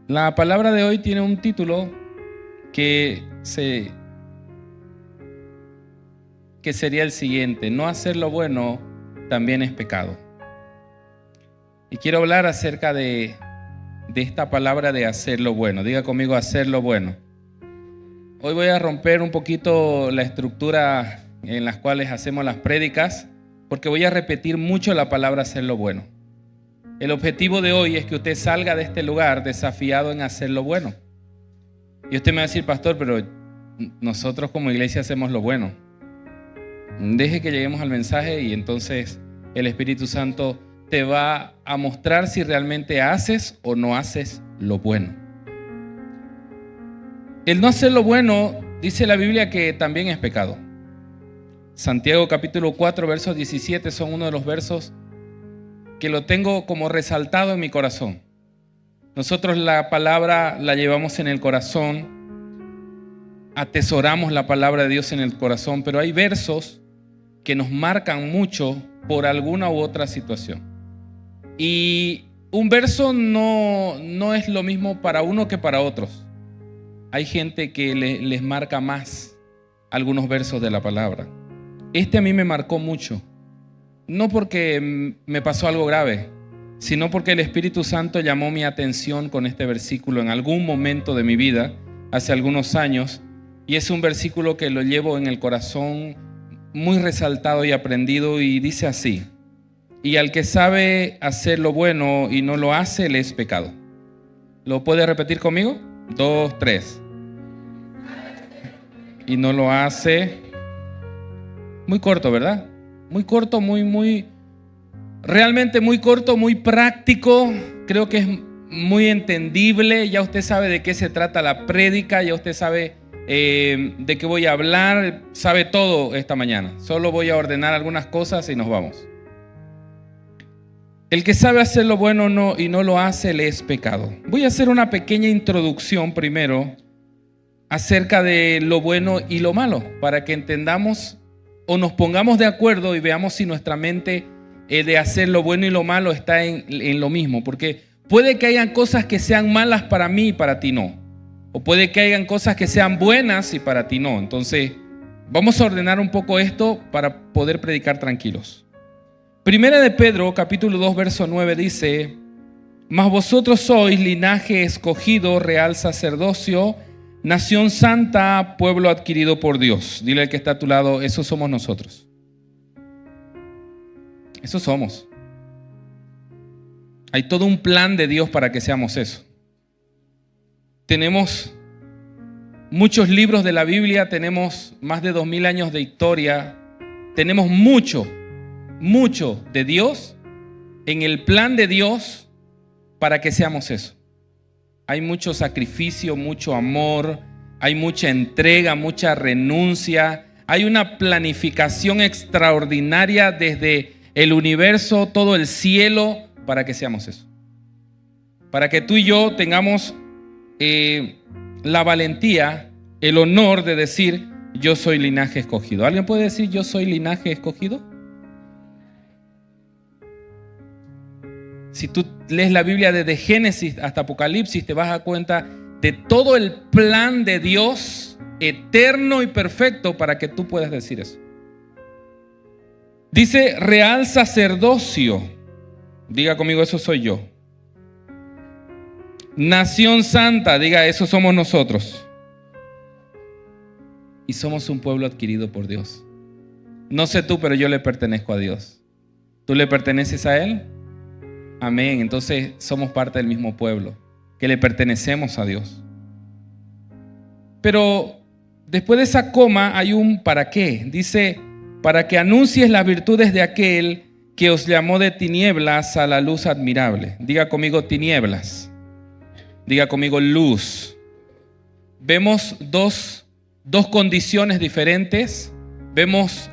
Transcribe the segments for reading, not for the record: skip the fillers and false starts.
La palabra de hoy tiene un título que sería el siguiente: no hacer lo bueno también es pecado. Y quiero hablar acerca de esta palabra de hacer lo bueno. Diga conmigo, hacer lo bueno. Hoy voy a romper un poquito la estructura en las cuales hacemos las prédicas, porque voy a repetir mucho la palabra hacer lo bueno. El objetivo de hoy es que usted salga de este lugar desafiado en hacer lo bueno. Y usted me va a decir, pastor, pero nosotros como iglesia hacemos lo bueno. Deje que lleguemos al mensaje y entonces el Espíritu Santo te va a mostrar si realmente haces o no haces lo bueno. El no hacer lo bueno, dice la Biblia, que también es pecado. Santiago capítulo 4, versos 17 son uno de los versos que lo tengo como resaltado en mi corazón. Nosotros la palabra la llevamos en el corazón, atesoramos la palabra de Dios en el corazón, pero hay versos que nos marcan mucho por alguna u otra situación. Y un verso no es lo mismo para uno que para otros. Hay gente que les marca más algunos versos de la palabra. Este a mí me marcó mucho. No porque me pasó algo grave, sino porque el Espíritu Santo llamó mi atención con este versículo en algún momento de mi vida, hace algunos años, y es un versículo que lo llevo en el corazón muy resaltado y aprendido, y dice así: y al que sabe hacer lo bueno y no lo hace, le es pecado. ¿Lo puede repetir conmigo? 2, 3. Y no lo hace. Muy corto, ¿verdad? Muy corto, realmente muy corto, muy práctico. Creo que es muy entendible. Ya usted sabe de qué se trata la prédica, ya usted sabe de qué voy a hablar, sabe todo esta mañana. Solo voy a ordenar algunas cosas y nos vamos. El que sabe hacer lo bueno y no lo hace, le es pecado. Voy a hacer una pequeña introducción primero acerca de lo bueno y lo malo, para que entendamos o nos pongamos de acuerdo y veamos si nuestra mente de hacer lo bueno y lo malo está en lo mismo. Porque puede que hayan cosas que sean malas para mí y para ti no. O puede que hayan cosas que sean buenas y para ti no. Entonces, vamos a ordenar un poco esto para poder predicar tranquilos. Primera de Pedro, capítulo 2, verso 9 dice: mas vosotros sois linaje escogido, real sacerdocio, nación santa, pueblo adquirido por Dios. Dile al que está a tu lado, eso somos nosotros. Eso somos. Hay todo un plan de Dios para que seamos eso. Tenemos muchos libros de la Biblia, tenemos más de 2000 años de historia, tenemos mucho de Dios en el plan de Dios para que seamos eso. Hay mucho sacrificio, mucho amor, hay mucha entrega, mucha renuncia, hay una planificación extraordinaria desde el universo, todo el cielo, para que seamos eso. Para que tú y yo tengamos la valentía, el honor de decir: yo soy linaje escogido. ¿Alguien puede decir yo soy linaje escogido? Si tú lees la Biblia desde Génesis hasta Apocalipsis, te vas a dar cuenta de todo el plan de Dios eterno y perfecto para que tú puedas decir eso. Dice real sacerdocio. Diga conmigo, eso soy yo. Nación santa, diga, eso somos nosotros. Y somos un pueblo adquirido por Dios. No sé tú, pero yo le pertenezco a Dios. ¿Tú le perteneces a Él? Amén. Entonces somos parte del mismo pueblo, que le pertenecemos a Dios. Pero después de esa coma hay un para qué. Dice: para que anuncies las virtudes de aquel que os llamó de tinieblas a la luz admirable. Diga conmigo tinieblas. Diga conmigo luz. Vemos dos condiciones diferentes. Vemos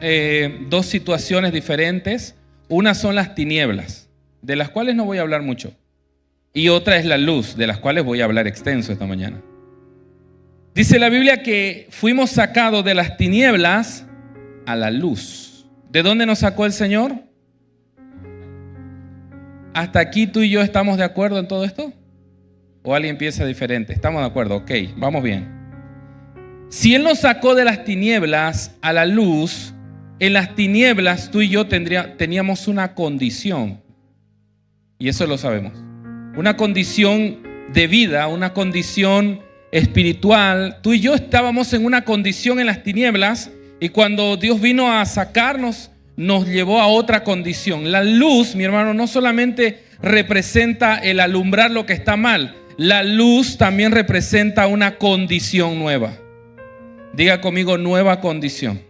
dos situaciones diferentes. Una son las tinieblas, de las cuales no voy a hablar mucho. Y otra es la luz, de las cuales voy a hablar extenso esta mañana. Dice la Biblia que fuimos sacados de las tinieblas a la luz. ¿De dónde nos sacó el Señor? ¿Hasta aquí tú y yo estamos de acuerdo en todo esto? ¿O alguien piensa diferente? ¿Estamos de acuerdo? Ok, vamos bien. Si Él nos sacó de las tinieblas a la luz, en las tinieblas tú y yo teníamos una condición. Y eso lo sabemos. Una condición de vida, una condición espiritual. Tú y yo estábamos en una condición en las tinieblas, y cuando Dios vino a sacarnos, nos llevó a otra condición. La luz, mi hermano, no solamente representa el alumbrar lo que está mal. La luz también representa una condición nueva. Diga conmigo, nueva condición.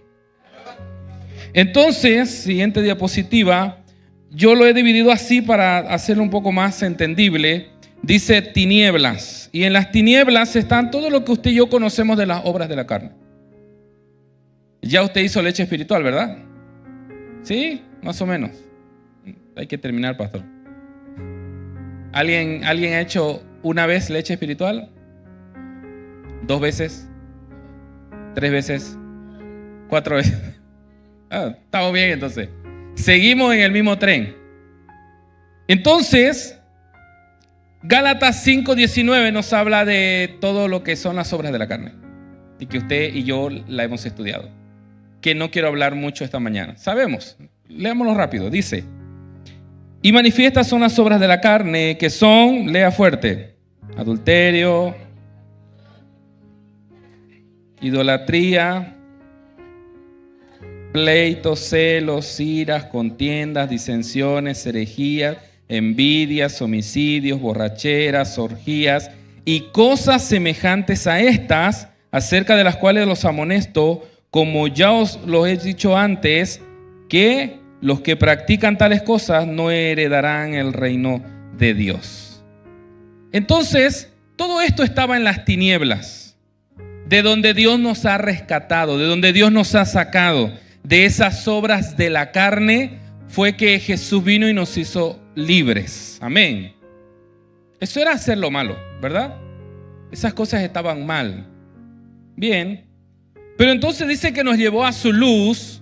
Entonces, siguiente diapositiva, yo lo he dividido así para hacerlo un poco más entendible. Dice tinieblas. Y en las tinieblas están todo lo que usted y yo conocemos de las obras de la carne. Ya usted hizo leche espiritual, ¿verdad? Sí, más o menos. Hay que terminar, pastor. ¿Alguien ha hecho una vez leche espiritual? ¿2 veces? ¿3 veces? ¿4 veces? Estamos bien entonces. Seguimos en el mismo tren. Entonces, Gálatas 5:19 nos habla de todo lo que son las obras de la carne. Y que usted y yo la hemos estudiado. Que no quiero hablar mucho esta mañana. Sabemos, leámoslo rápido. Dice: y manifiestas son las obras de la carne, que son, lea fuerte, adulterio, idolatría, pleitos, celos, iras, contiendas, disensiones, herejías, envidias, homicidios, borracheras, orgías y cosas semejantes a estas, acerca de las cuales los amonesto, como ya os lo he dicho antes, que los que practican tales cosas no heredarán el reino de Dios. Entonces, todo esto estaba en las tinieblas, de donde Dios nos ha rescatado, de donde Dios nos ha sacado. De esas obras de la carne fue que Jesús vino y nos hizo libres. Amén. Eso era hacer lo malo, ¿verdad? Esas cosas estaban mal. Bien. Pero entonces dice que nos llevó a su luz,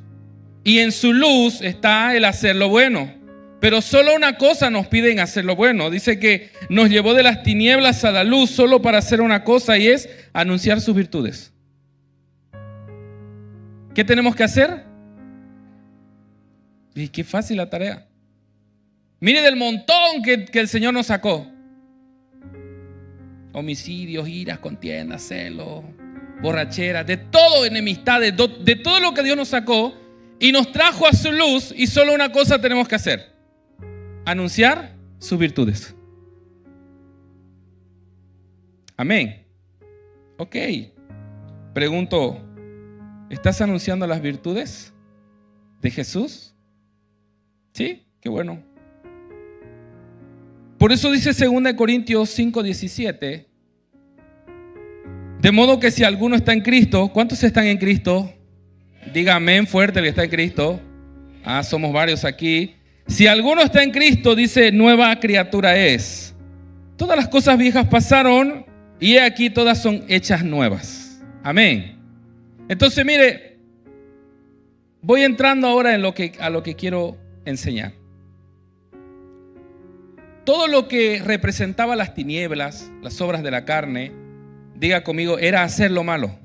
y en su luz está el hacer lo bueno. Pero solo una cosa nos piden hacer lo bueno. Dice que nos llevó de las tinieblas a la luz solo para hacer una cosa, y es anunciar sus virtudes. ¿Qué tenemos que hacer? Y qué fácil la tarea. Mire del montón que el Señor nos sacó. Homicidios, iras, contiendas, celos, borracheras, de todo, enemistades, de todo lo que Dios nos sacó y nos trajo a su luz, y solo una cosa tenemos que hacer: anunciar sus virtudes. Amén. Ok. Pregunto, ¿estás anunciando las virtudes de Jesús? Sí, qué bueno. Por eso dice 2 Corintios 5:17. De modo que si alguno está en Cristo, ¿cuántos están en Cristo? Diga amén fuerte el que está en Cristo. Somos varios aquí. Si alguno está en Cristo, dice, nueva criatura es. Todas las cosas viejas pasaron, y he aquí todas son hechas nuevas. Amén. Entonces, mire, voy entrando ahora a lo que quiero enseñar. Todo lo que representaba las tinieblas, las obras de la carne, diga conmigo, era hacer lo malo.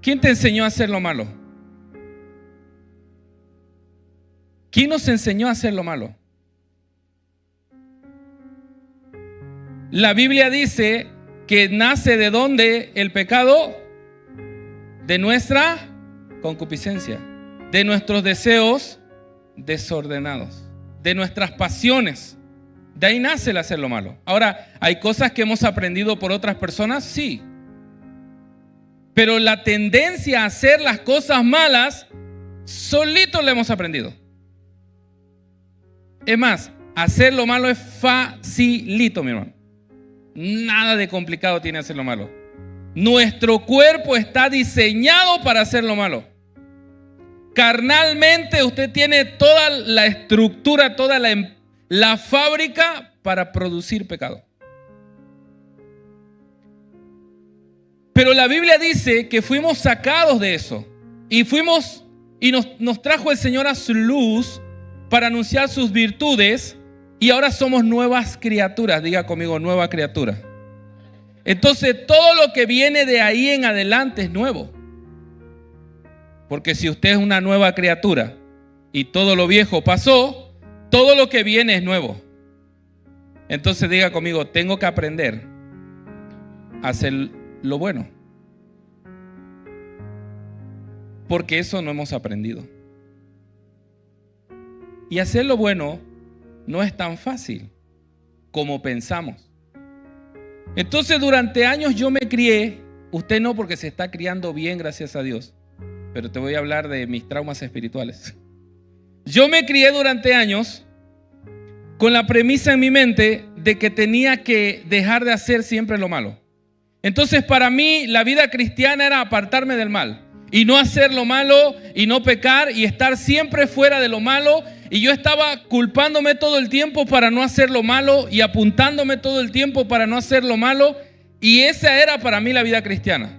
¿Quién te enseñó a hacer lo malo? ¿Quién nos enseñó a hacer lo malo? La Biblia dice que nace ¿de dónde el pecado? De nuestra concupiscencia, de nuestros deseos desordenados, de nuestras pasiones. De ahí nace el hacer lo malo. Ahora, ¿hay cosas que hemos aprendido por otras personas? Sí. Pero la tendencia a hacer las cosas malas, solitos la hemos aprendido. Es más, hacer lo malo es facilito, mi hermano. Nada de complicado tiene hacer lo malo. Nuestro cuerpo está diseñado para hacer lo malo. Carnalmente usted tiene toda la estructura, toda la fábrica para producir pecado. Pero la Biblia dice que fuimos sacados de eso, y nos trajo el Señor a su luz para anunciar sus virtudes, y ahora somos nuevas criaturas. Diga conmigo, nueva criatura. Entonces todo lo que viene de ahí en adelante es nuevo. Porque si usted es una nueva criatura y todo lo viejo pasó, todo lo que viene es nuevo. Entonces diga conmigo, tengo que aprender a hacer lo bueno. Porque eso no hemos aprendido. Y hacer lo bueno no es tan fácil como pensamos. Entonces durante años yo me crié, usted no porque se está criando bien, gracias a Dios, pero te voy a hablar de mis traumas espirituales. Yo me crié durante años con la premisa en mi mente de que tenía que dejar de hacer siempre lo malo. Entonces para mí la vida cristiana era apartarme del mal y no hacer lo malo y no pecar y estar siempre fuera de lo malo. Y yo estaba culpándome todo el tiempo para no hacer lo malo y apuntándome todo el tiempo para no hacer lo malo. Y esa era para mí la vida cristiana.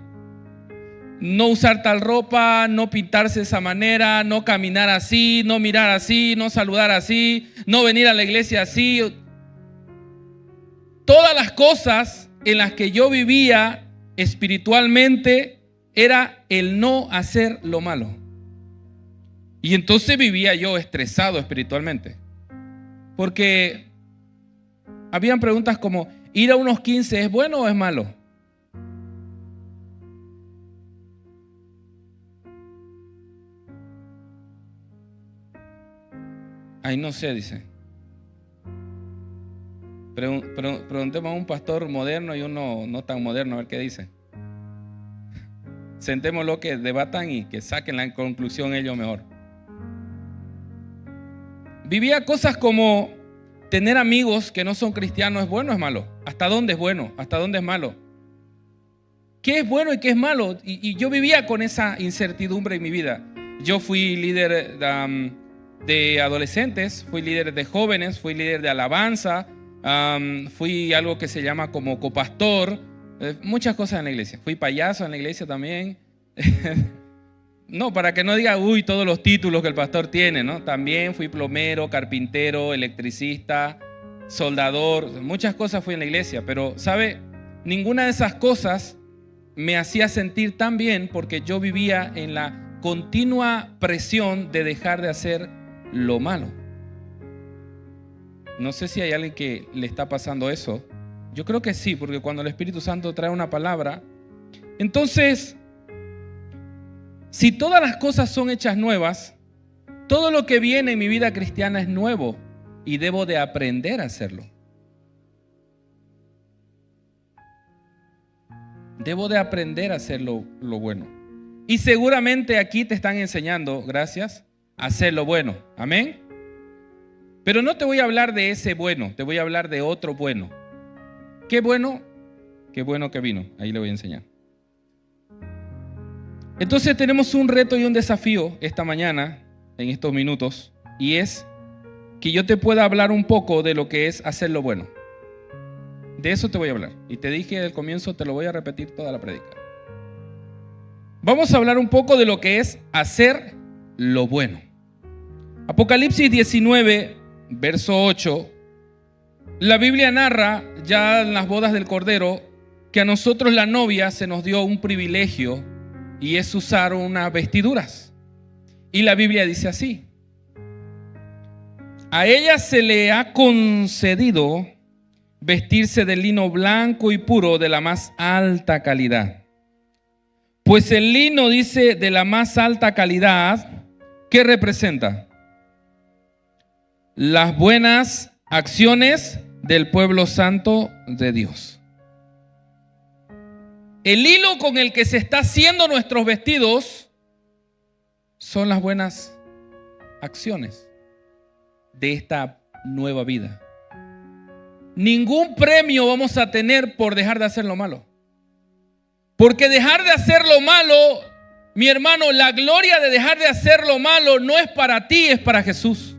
No usar tal ropa, no pintarse de esa manera, no caminar así, no mirar así, no saludar así, no venir a la iglesia así. Todas las cosas en las que yo vivía espiritualmente era el no hacer lo malo. Y entonces vivía yo estresado espiritualmente. Porque habían preguntas como, ¿ir a unos 15 es bueno o es malo? Ay, no sé, dice. Preguntemos a un pastor moderno y uno no tan moderno a ver qué dice. Sentémoslo que debatan y que saquen la conclusión ellos mejor. Vivía cosas como tener amigos que no son cristianos. ¿Es bueno o es malo? ¿Hasta dónde es bueno? ¿Hasta dónde es malo? ¿Qué es bueno y qué es malo? Y yo vivía con esa incertidumbre en mi vida. Yo fui líder de adolescentes, fui líder de jóvenes, fui líder de alabanza, fui algo que se llama como copastor, muchas cosas en la iglesia. Fui payaso en la iglesia también. No, para que no diga, uy, todos los títulos que el pastor tiene, ¿no? También fui plomero, carpintero, electricista, soldador, muchas cosas fui en la iglesia, pero, ¿sabe? Ninguna de esas cosas me hacía sentir tan bien porque yo vivía en la continua presión de dejar de hacer lo malo. No sé si hay alguien que le está pasando eso. Yo creo que sí, porque cuando el Espíritu Santo trae una palabra, entonces, si todas las cosas son hechas nuevas, todo lo que viene en mi vida cristiana es nuevo y debo de aprender a hacerlo. Debo de aprender a hacer lo bueno. Y seguramente aquí te están enseñando, gracias, a hacer lo bueno. Amén. Pero no te voy a hablar de ese bueno, te voy a hablar de otro bueno. ¿Qué bueno? Qué bueno que vino. Ahí le voy a enseñar. Entonces tenemos un reto y un desafío esta mañana, en estos minutos, y es que yo te pueda hablar un poco de lo que es hacer lo bueno. De eso te voy a hablar. Y te dije al comienzo, te lo voy a repetir toda la prédica. Vamos a hablar un poco de lo que es hacer lo bueno. Apocalipsis 19, verso 8. La Biblia narra ya en las bodas del Cordero que a nosotros la novia se nos dio un privilegio y es usar unas vestiduras. Y la Biblia dice así: a ella se le ha concedido vestirse de lino blanco y puro de la más alta calidad. Pues el lino, dice, de la más alta calidad, ¿qué representa? Las buenas acciones del pueblo santo de Dios. El hilo con el que se está haciendo nuestros vestidos son las buenas acciones de esta nueva vida. Ningún premio vamos a tener por dejar de hacer lo malo. Porque dejar de hacer lo malo, mi hermano, la gloria de dejar de hacer lo malo no es para ti, es para Jesús.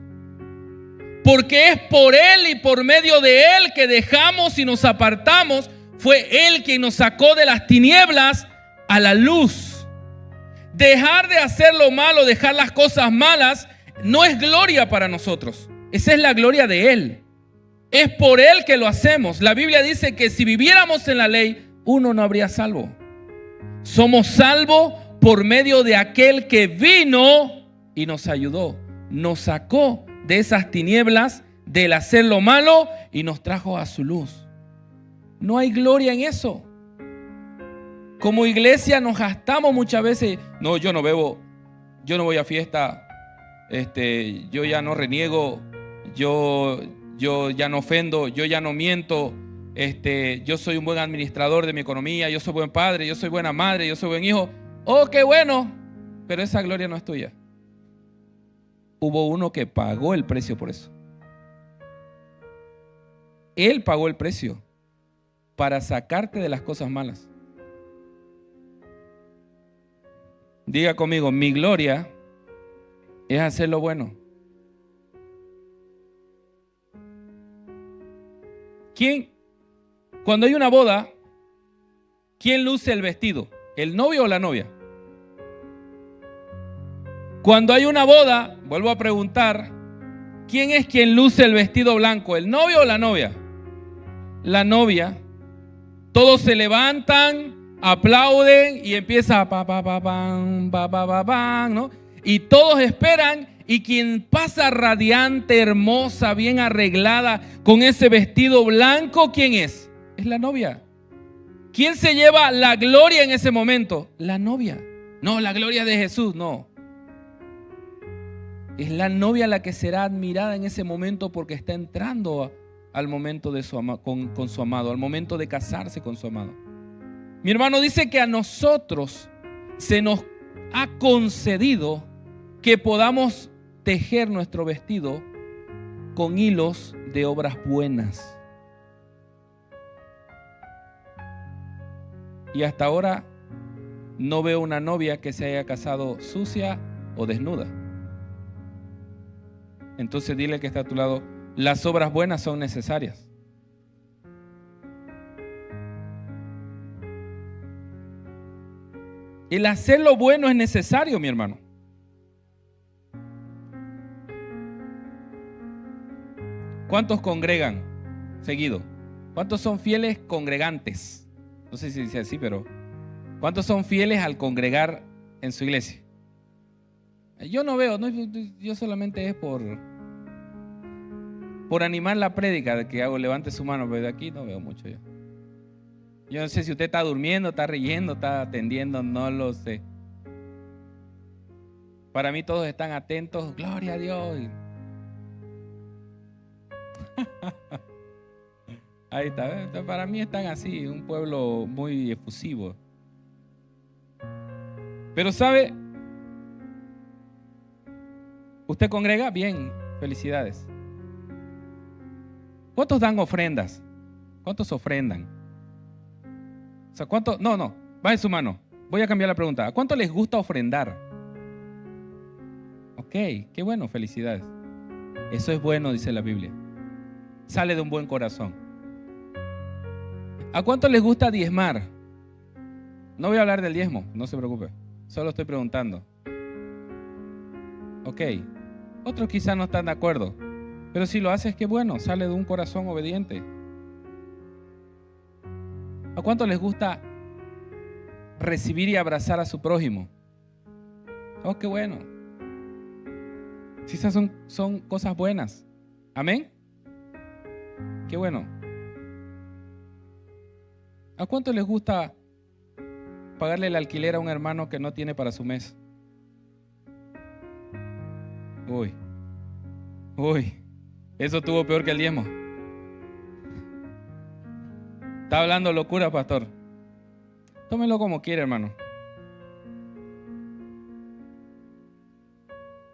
Porque es por Él y por medio de Él que dejamos y nos apartamos. Fue Él quien nos sacó de las tinieblas a la luz. Dejar de hacer lo malo, dejar las cosas malas, no es gloria para nosotros. Esa es la gloria de Él. Es por Él que lo hacemos. La Biblia dice que si viviéramos en la ley, uno no habría salvo. Somos salvos por medio de aquel que vino y nos ayudó. Nos sacó de esas tinieblas, del hacer lo malo, y nos trajo a su luz. No hay gloria en eso. Como iglesia nos gastamos muchas veces. No, yo no bebo, yo no voy a fiesta, yo ya no reniego, yo ya no ofendo, yo ya no miento, yo soy un buen administrador de mi economía, yo soy buen padre, yo soy buena madre, yo soy buen hijo. Oh, qué bueno, pero esa gloria no es tuya. Hubo uno que pagó el precio por eso. Él pagó el precio para sacarte de las cosas malas. Diga conmigo, mi gloria es hacer lo bueno. Cuando hay una boda, ¿quién luce el vestido? ¿El novio o la novia? Cuando hay una boda, vuelvo a preguntar, ¿quién es quien luce el vestido blanco? ¿El novio o la novia? La novia. Todos se levantan, aplauden y empieza ¿no? Y todos esperan, y quien pasa radiante, hermosa, bien arreglada con ese vestido blanco, ¿quién es? Es la novia. ¿Quién se lleva la gloria en ese momento? La novia. No, la gloria de Jesús, no. Es la novia la que será admirada en ese momento porque está entrando al momento de con su amado, al momento de casarse con su amado. Mi hermano dice que a nosotros se nos ha concedido que podamos tejer nuestro vestido con hilos de obras buenas. Y hasta ahora no veo una novia que se haya casado sucia o desnuda. Entonces dile que está a tu lado, las obras buenas son necesarias. El hacer lo bueno es necesario, mi hermano. ¿Cuántos congregan seguido? ¿Cuántos son fieles congregantes? No sé si dice así, pero ¿cuántos son fieles al congregar en su iglesia? Yo no veo, yo solamente es por animar la prédica de que hago, levante su mano, pero de aquí no veo mucho yo. Yo no sé si usted está durmiendo, está riendo, está atendiendo, no lo sé. Para mí todos están atentos, gloria a Dios. Ahí está, para mí están así, un pueblo muy efusivo. Pero ¿sabe? ¿Usted congrega? Bien, felicidades. ¿Cuántos dan ofrendas? ¿Cuántos ofrendan? O sea, ¿cuántos? No, baje su mano. Voy a cambiar la pregunta. ¿A cuánto les gusta ofrendar? Ok, qué bueno, felicidades. Eso es bueno, dice la Biblia. Sale de un buen corazón. ¿A cuánto les gusta diezmar? No voy a hablar del diezmo, no se preocupe. Solo estoy preguntando. Ok, otros quizás no están de acuerdo, pero si lo haces, qué bueno, sale de un corazón obediente. ¿A cuánto les gusta recibir y abrazar a su prójimo? Oh, qué bueno. Si esas son cosas buenas. Amén. Qué bueno. ¿A cuánto les gusta pagarle el alquiler a un hermano que no tiene para su mes? Uy, eso estuvo peor que el diezmo. Está hablando locura, pastor. Tómelo como quiere, hermano.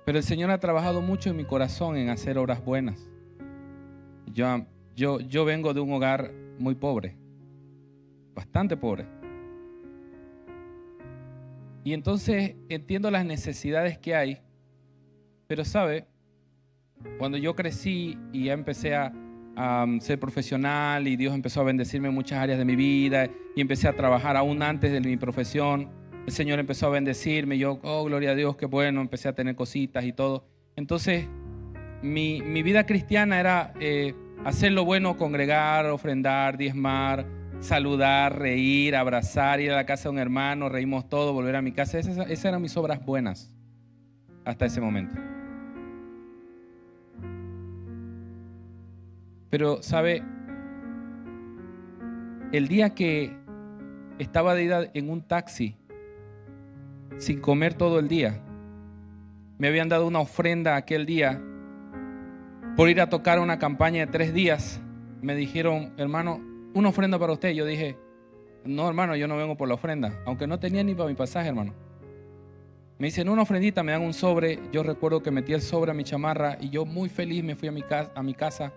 Pero el Señor ha trabajado mucho en mi corazón en hacer obras buenas. Yo vengo de un hogar muy pobre, bastante pobre. Y entonces entiendo las necesidades que hay. Pero sabe, cuando yo crecí y ya empecé a ser profesional y Dios empezó a bendecirme en muchas áreas de mi vida y empecé a trabajar aún antes de mi profesión, el Señor empezó a bendecirme. Yo, oh, gloria a Dios, qué bueno, empecé a tener cositas y todo. Entonces, mi vida cristiana era Hacer lo bueno, congregar, ofrendar, diezmar, saludar, reír, abrazar, ir a la casa de un hermano, reímos todo, volver a mi casa. Esas eran mis obras buenas hasta ese momento. Pero, ¿sabe? El día que estaba de ida en un taxi, sin comer todo el día, me habían dado una ofrenda aquel día por ir a tocar una campaña de 3 días. Me dijeron, hermano, una ofrenda para usted. Yo dije, no, hermano, yo no vengo por la ofrenda, aunque no tenía ni para mi pasaje, hermano. Me dicen una ofrendita, me dan un sobre. Yo recuerdo que metí el sobre a mi chamarra y yo muy feliz me fui a mi casa.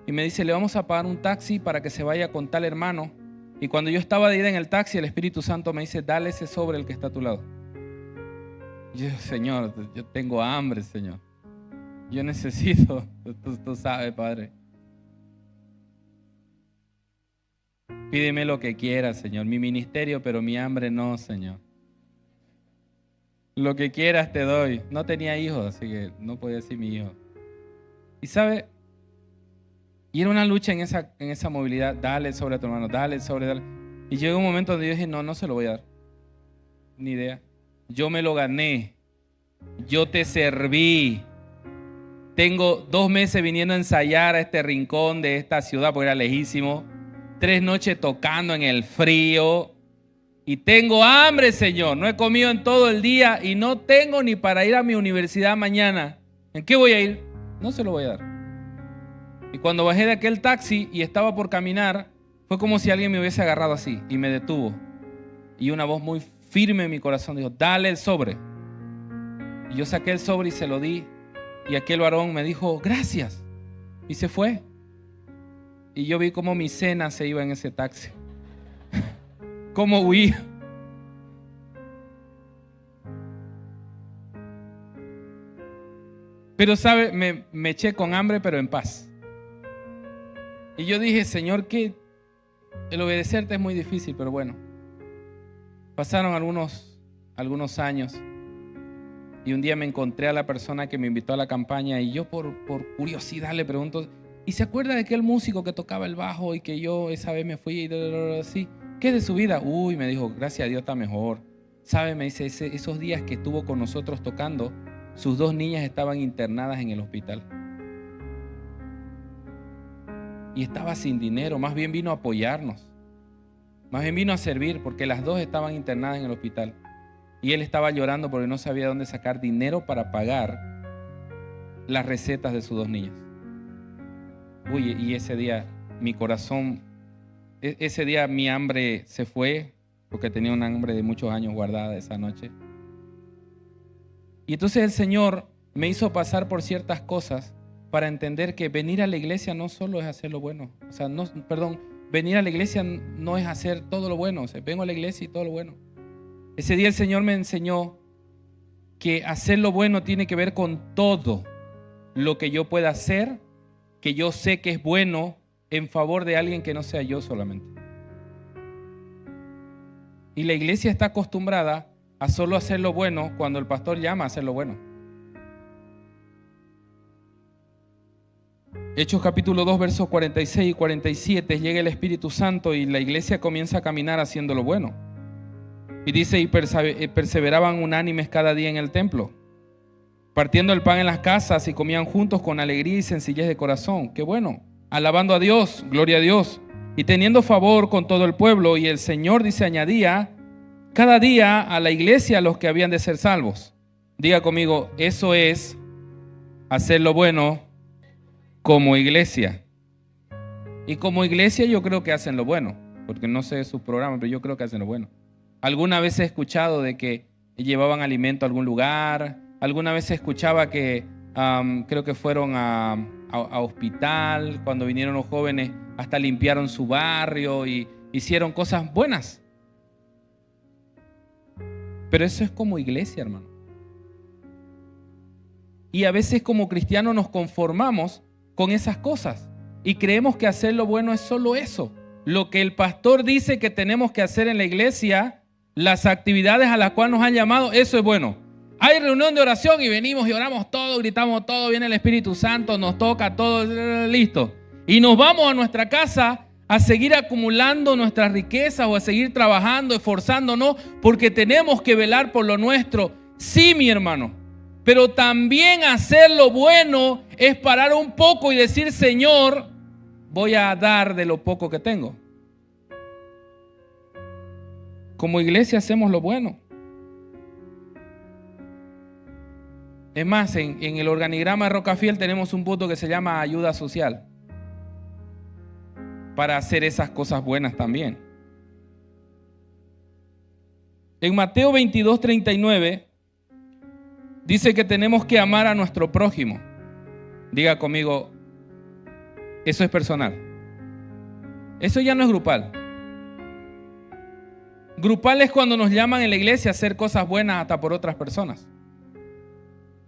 Y me dice, le vamos a pagar un taxi para que se vaya con tal hermano. Y cuando yo estaba de ida en el taxi, el Espíritu Santo me dice, dale ese sobre al que está a tu lado. Y yo, Señor, yo tengo hambre, Señor. Yo necesito, tú sabes, Padre. Pídeme lo que quieras, Señor. Mi ministerio, pero mi hambre no, Señor. Lo que quieras te doy. No tenía hijos, así que no podía decir mi hijo. Y sabe, y era una lucha en esa movilidad. Dale el sobre a tu hermano, dale el sobre, dale. Y llegó un momento donde yo dije, no se lo voy a dar. Ni idea. Yo me lo gané. Yo te serví. Tengo 2 meses viniendo a ensayar a este rincón de esta ciudad porque era lejísimo. 3 noches tocando en el frío. Y tengo hambre, Señor. No he comido en todo el día y no tengo ni para ir a mi universidad mañana. ¿En qué voy a ir? No se lo voy a dar. Y cuando bajé de aquel taxi y estaba por caminar, fue como si alguien me hubiese agarrado así y me detuvo. Y una voz muy firme en mi corazón dijo, dale el sobre. Y yo saqué el sobre y se lo di. Y aquel varón me dijo, gracias. Y se fue. Y yo vi cómo mi cena se iba en ese taxi. Cómo huía. Pero sabe, me eché con hambre, pero en paz. Y yo dije, Señor, que el obedecerte es muy difícil, pero bueno. Pasaron algunos años. Y un día me encontré a la persona que me invitó a la campaña y yo por curiosidad le pregunto, ¿y se acuerda de aquel músico que tocaba el bajo y que yo esa vez me fui y así? ¿Qué es de su vida? Uy, me dijo, gracias a Dios está mejor. ¿Sabe? Me dice, esos días que estuvo con nosotros tocando, sus 2 niñas estaban internadas en el hospital. Y estaba sin dinero, más bien vino a apoyarnos. Más bien vino a servir porque las 2 estaban internadas en el hospital. Y él estaba llorando porque no sabía dónde sacar dinero para pagar las recetas de sus 2 niñas. Uy, y ese día mi corazón, ese día mi hambre se fue porque tenía un hambre de muchos años guardada esa noche. Y entonces el Señor me hizo pasar por ciertas cosas para entender que venir a la iglesia no solo es hacer lo bueno. O sea, venir a la iglesia no es hacer todo lo bueno. O sea, vengo a la iglesia y todo lo bueno. Ese día el Señor me enseñó que hacer lo bueno tiene que ver con todo lo que yo pueda hacer, que yo sé que es bueno en favor de alguien que no sea yo solamente. Y la iglesia está acostumbrada a solo hacer lo bueno cuando el pastor llama a hacer lo bueno. Hechos capítulo 2, versos 46 y 47, llega el Espíritu Santo y la iglesia comienza a caminar haciendo lo bueno. Y dice, y perseveraban unánimes cada día en el templo, partiendo el pan en las casas y comían juntos con alegría y sencillez de corazón. Qué bueno, alabando a Dios, gloria a Dios, y teniendo favor con todo el pueblo. Y el Señor, dice, añadía cada día a la iglesia a los que habían de ser salvos. Diga conmigo, eso es hacer lo bueno como iglesia. Y como iglesia yo creo que hacen lo bueno, porque no sé sus programas, pero yo creo que hacen lo bueno. Alguna vez he escuchado de que llevaban alimento a algún lugar. Alguna vez escuchaba que creo que fueron a hospital. Cuando vinieron los jóvenes hasta limpiaron su barrio y hicieron cosas buenas. Pero eso es como iglesia, hermano. Y a veces como cristianos nos conformamos con esas cosas y creemos que hacer lo bueno es solo eso. Lo que el pastor dice que tenemos que hacer en la iglesia, las actividades a las cuales nos han llamado, eso es bueno. Hay reunión de oración y venimos y oramos todo, gritamos todo, viene el Espíritu Santo, nos toca todo, listo. Y nos vamos a nuestra casa a seguir acumulando nuestras riquezas o a seguir trabajando, esforzándonos, porque tenemos que velar por lo nuestro. Sí, mi hermano, pero también hacer lo bueno es parar un poco y decir, Señor, voy a dar de lo poco que tengo. Como iglesia hacemos lo bueno. Es más, en el organigrama de Rocafiel tenemos un punto que se llama ayuda social, para hacer esas cosas buenas también. En Mateo 22:39 dice que tenemos que amar a nuestro prójimo. Diga conmigo, eso es personal. Eso ya no es grupal. Grupal es cuando nos llaman en la iglesia a hacer cosas buenas hasta por otras personas.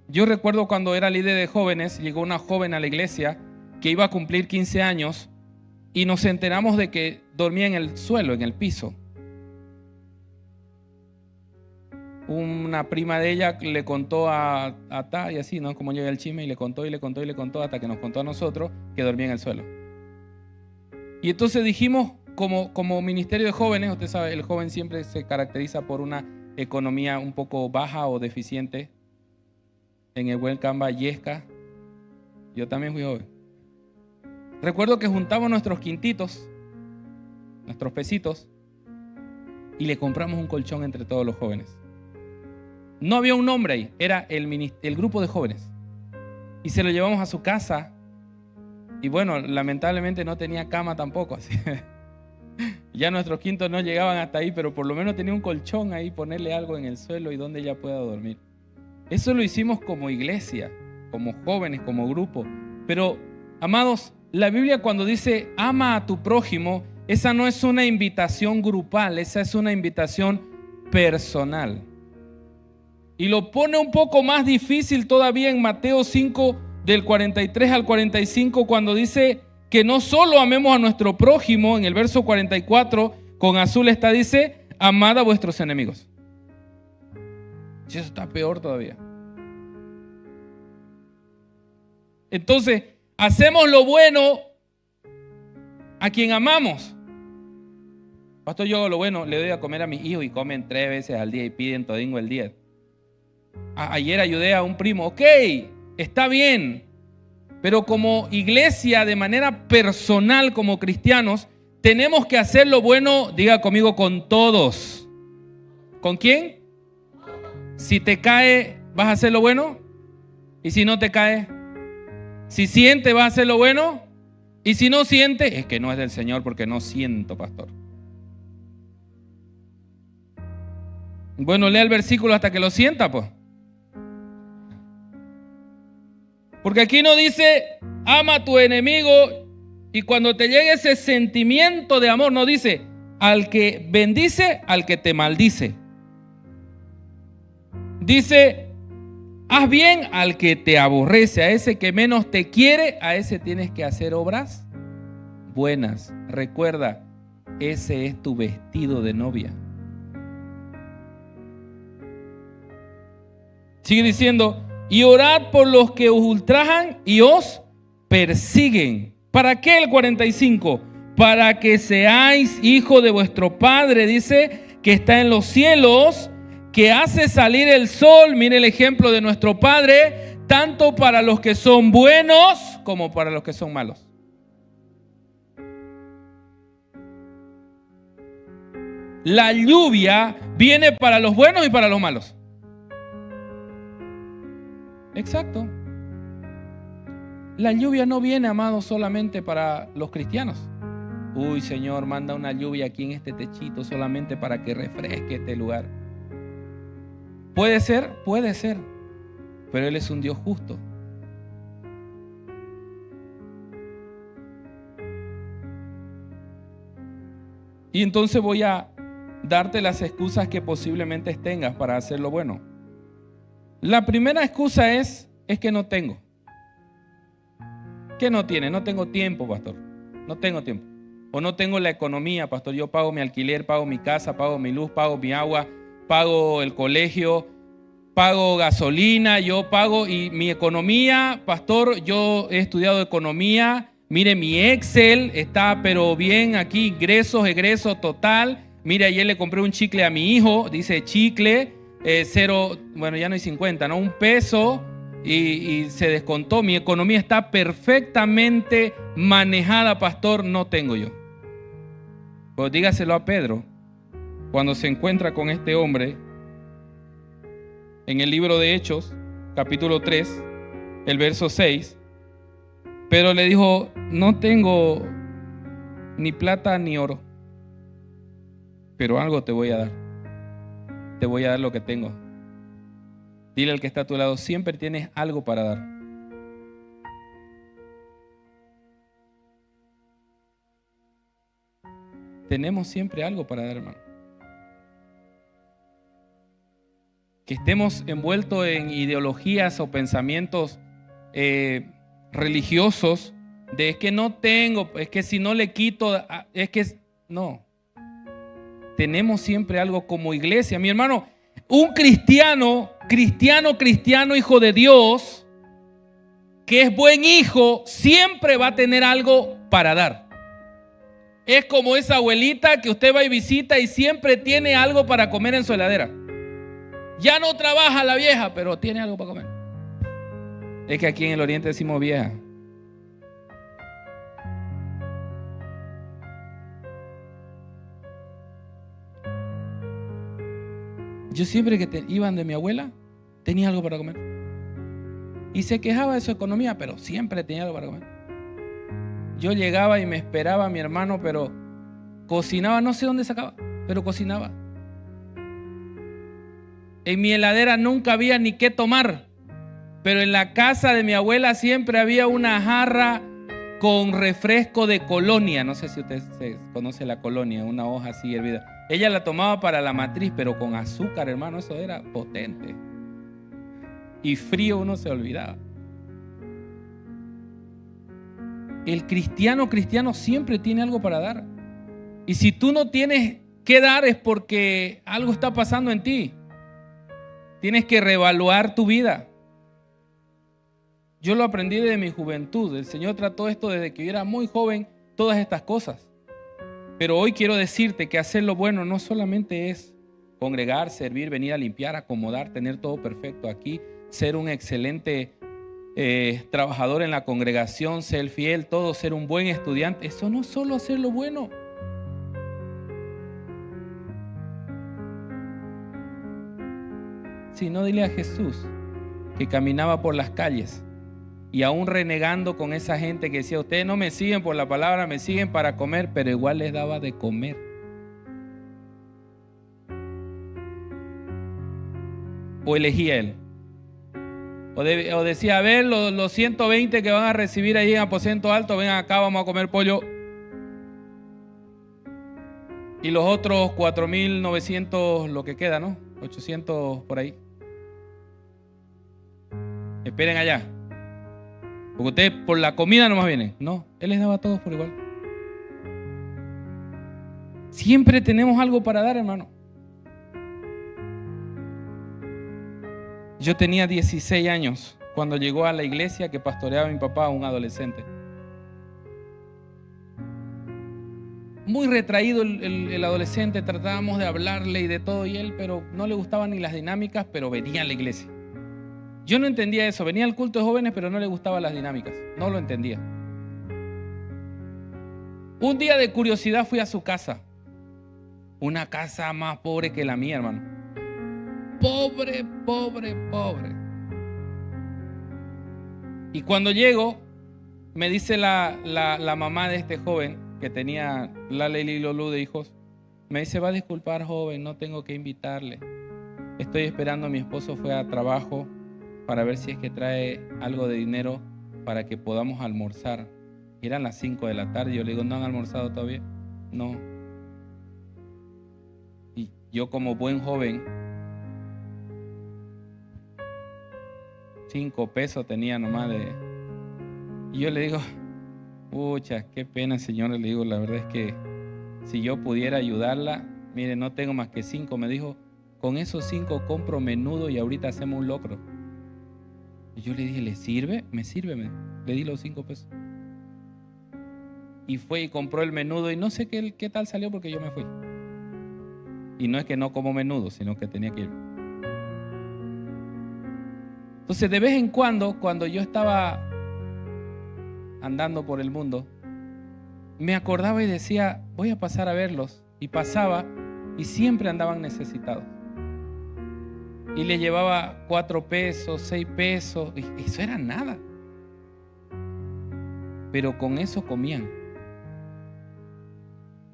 Yo recuerdo cuando era líder de jóvenes, llegó una joven a la iglesia que iba a cumplir 15 años y nos enteramos de que dormía en el suelo, en el piso. Una prima de ella le contó a Ta y así, ¿no? Como yo el chisme, y le contó hasta que nos contó a nosotros que dormía en el suelo. Y entonces dijimos, como ministerio de jóvenes, usted sabe, el joven siempre se caracteriza por una economía un poco baja o deficiente. En el buen Camba, Yesca, yo también fui joven. Recuerdo que juntamos nuestros quintitos, nuestros pesitos, y le compramos un colchón entre todos los jóvenes. No había un nombre ahí, era el grupo de jóvenes. Y se lo llevamos a su casa. Y bueno, lamentablemente no tenía cama tampoco. Así. Ya nuestros quintos no llegaban hasta ahí, pero por lo menos tenía un colchón ahí, ponerle algo en el suelo y donde ella pueda dormir. Eso lo hicimos como iglesia, como jóvenes, como grupo. Pero, amados, la Biblia cuando dice ama a tu prójimo, esa no es una invitación grupal, esa es una invitación personal. Y lo pone un poco más difícil todavía en Mateo 5, del 43 al 45, cuando dice que no solo amemos a nuestro prójimo, en el verso 44, con azul está, dice, amad a vuestros enemigos. Si eso está peor todavía. Entonces, hacemos lo bueno a quien amamos. Pastor, yo hago lo bueno, le doy a comer a mis hijos y comen 3 veces al día y piden todingo el día. Ayer ayudé a un primo, ok, está bien, pero como iglesia, de manera personal, como cristianos, tenemos que hacer lo bueno, diga conmigo, con todos. ¿Con quién? Si te cae, ¿vas a hacer lo bueno? ¿Y si no te cae? Si siente, ¿vas a hacer lo bueno? Y si no siente, es que no es del Señor porque no siento, pastor. Bueno, lea el versículo hasta que lo sienta, pues. Porque aquí no dice, ama a tu enemigo, y cuando te llegue ese sentimiento de amor, no dice, al que bendice, al que te maldice. Dice, haz bien al que te aborrece, a ese que menos te quiere, a ese tienes que hacer obras buenas. Recuerda, ese es tu vestido de novia. Sigue diciendo, y orad por los que os ultrajan y os persiguen. ¿Para qué el 45? Para que seáis hijos de vuestro Padre, dice, que está en los cielos, que hace salir el sol, mire el ejemplo de nuestro Padre, tanto para los que son buenos como para los que son malos. La lluvia viene para los buenos y para los malos. Exacto. La lluvia no viene, amado, solamente para los cristianos. Uy, Señor, manda una lluvia aquí en este techito solamente para que refresque este lugar. Puede ser, pero Él es un Dios justo. Y entonces voy a darte las excusas que posiblemente tengas para hacer lo bueno. La primera excusa es que no tengo. ¿Qué no tiene? No tengo tiempo, pastor. No tengo tiempo. O no tengo la economía, pastor. Yo pago mi alquiler, pago mi casa, pago mi luz, pago mi agua, pago el colegio, pago gasolina, yo pago, y mi economía, pastor, yo he estudiado economía, Mire, mi Excel está pero bien aquí, ingresos, egreso total. Mire, ayer le compré un chicle a mi hijo, dice chicle, cero, bueno, ya no hay 50, ¿no? $1 y se descontó. Mi economía está perfectamente manejada, pastor, no tengo yo. Pues dígaselo a Pedro, cuando se encuentra con este hombre, en el libro de Hechos, capítulo 3, el verso 6, Pedro le dijo, no tengo ni plata ni oro, pero algo te voy a dar. Te voy a dar lo que tengo. Dile al que está a tu lado, siempre tienes algo para dar. Tenemos siempre algo para dar, hermano. Que estemos envueltos en ideologías o pensamientos religiosos de es que no tengo, es que si no le quito, es que no. Tenemos siempre algo como iglesia. Mi hermano, un cristiano, hijo de Dios, que es buen hijo, siempre va a tener algo para dar. Es como esa abuelita que usted va y visita y siempre tiene algo para comer en su heladera. Ya no trabaja la vieja, pero tiene algo para comer. Es que aquí en el oriente decimos vieja. Yo siempre que iban de mi abuela, tenía algo para comer. Y se quejaba de su economía, pero siempre tenía algo para comer. Yo llegaba y me esperaba mi hermano, pero cocinaba, no sé dónde sacaba, pero cocinaba. En mi heladera nunca había ni qué tomar, pero en la casa de mi abuela siempre había una jarra con refresco de colonia. No sé si usted conoce la colonia, una hoja así hervida. Ella la tomaba para la matriz, pero con azúcar, hermano, eso era potente. Y frío uno se olvidaba. El cristiano siempre tiene algo para dar. Y si tú no tienes que dar es porque algo está pasando en ti. Tienes que reevaluar tu vida. Yo lo aprendí desde mi juventud. El Señor trató esto desde que yo era muy joven, todas estas cosas. Pero hoy quiero decirte que hacer lo bueno no solamente es congregar, servir, venir a limpiar, acomodar, tener todo perfecto aquí, ser un excelente trabajador en la congregación, ser fiel, todo, ser un buen estudiante. Eso no es solo hacer lo bueno. Sino dile a Jesús que caminaba por las calles y aún renegando con esa gente que decía, ustedes no me siguen por la palabra, me siguen para comer, pero igual les daba de comer. O elegía él. O decía, a ver, los 120 que van a recibir ahí en aposento alto, vengan acá, vamos a comer pollo. Y los otros 4.900, lo que queda, ¿no? 800 por ahí. Esperen allá. Porque ustedes por la comida nomás vienen. No, Él les daba a todos por igual. Siempre tenemos algo para dar, hermano. Yo tenía 16 años cuando llegó a la iglesia que pastoreaba mi papá, un adolescente. Muy retraído el adolescente, tratábamos de hablarle y de todo y él, pero no le gustaban ni las dinámicas, pero venía a la iglesia. Yo no entendía eso, venía al culto de jóvenes, pero no le gustaban las dinámicas, no lo entendía. Un día de curiosidad fui a su casa, una casa más pobre que la mía, hermano. Pobre, pobre, pobre. Y cuando llego, me dice la mamá de este joven, que tenía Lala y Lulu de hijos, me dice, va a disculpar, joven, no tengo que invitarle. Estoy esperando, mi esposo fue a trabajo para ver si es que trae algo de dinero para que podamos almorzar. Y eran las 5 de la tarde, yo le digo, ¿no han almorzado todavía? No. Y yo como buen joven, 5 pesos tenía nomás de... Y yo le digo, pucha, qué pena, señora, le digo, la verdad es que si yo pudiera ayudarla, mire, no tengo más que 5. Me dijo, con esos 5 compro menudo y ahorita hacemos un locro. Y yo le dije, ¿le sirve? Me sirve, le di los 5 pesos. y fue y compró el menudo y no sé qué tal salió porque yo me fui. Y no es que no como menudo, sino que tenía que ir. Entonces, de vez en cuando yo estaba andando por el mundo, me acordaba y decía, voy a pasar a verlos. Y pasaba y siempre andaban necesitados. Y les llevaba 4 pesos, 6 pesos. Y eso era nada. Pero con eso comían.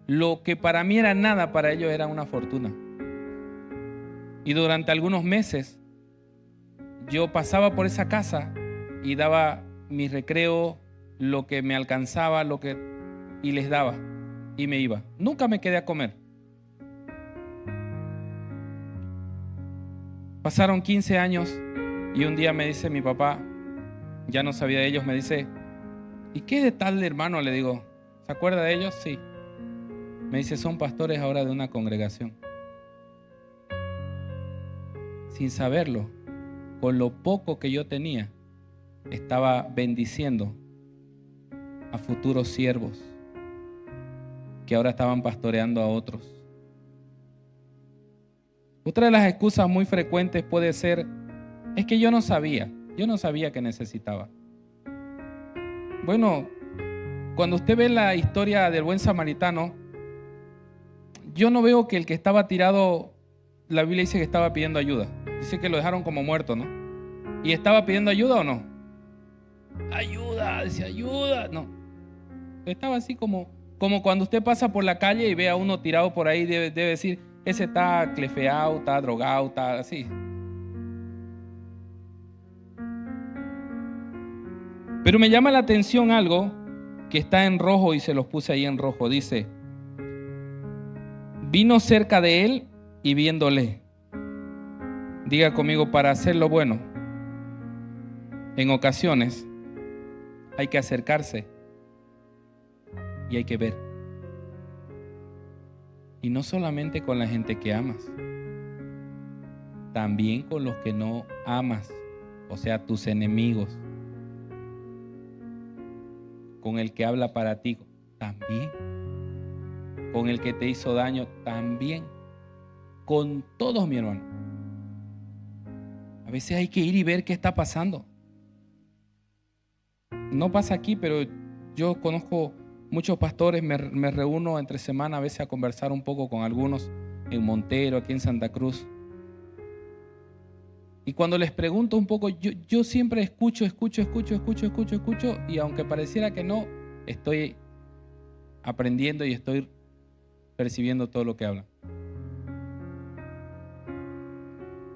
Lo que para mí era nada, para ellos era una fortuna. Y durante algunos meses yo pasaba por esa casa y daba mi recreo, lo que me alcanzaba, y les daba y me iba. Nunca me quedé a comer. Pasaron 15 años y un día me dice mi papá, ya no sabía de ellos, me dice, ¿y qué de tal de hermano? Le digo, ¿se acuerda de ellos? Sí. Me dice, son pastores ahora de una congregación. Sin saberlo, con lo poco que yo tenía, estaba bendiciendo a futuros siervos que ahora estaban pastoreando a otros. Otra de las excusas muy frecuentes puede ser, es que yo no sabía que necesitaba. Bueno, cuando usted ve la historia del buen samaritano, yo no veo que el que estaba tirado, la Biblia dice que estaba pidiendo ayuda. Dice que lo dejaron como muerto, ¿no? ¿Y estaba pidiendo ayuda o no? Ayuda, decía ayuda. No. Estaba así como cuando usted pasa por la calle y ve a uno tirado por ahí, debe decir, ese está clefeado, está drogado, está así. Pero me llama la atención algo que está en rojo y se los puse ahí en rojo. Dice, vino cerca de él y viéndole. Diga conmigo, para hacer lo bueno, en ocasiones hay que acercarse y hay que ver. Y no solamente con la gente que amas, también con los que no amas, o sea, tus enemigos. Con el que habla para ti, también. Con el que te hizo daño, también. Con todos, mi hermano. A veces hay que ir y ver qué está pasando. No pasa aquí, pero yo conozco muchos pastores, me reúno entre semana a veces a conversar un poco con algunos en Montero, aquí en Santa Cruz. Y cuando les pregunto un poco, yo siempre escucho, y aunque pareciera que no, estoy aprendiendo y estoy percibiendo todo lo que hablan.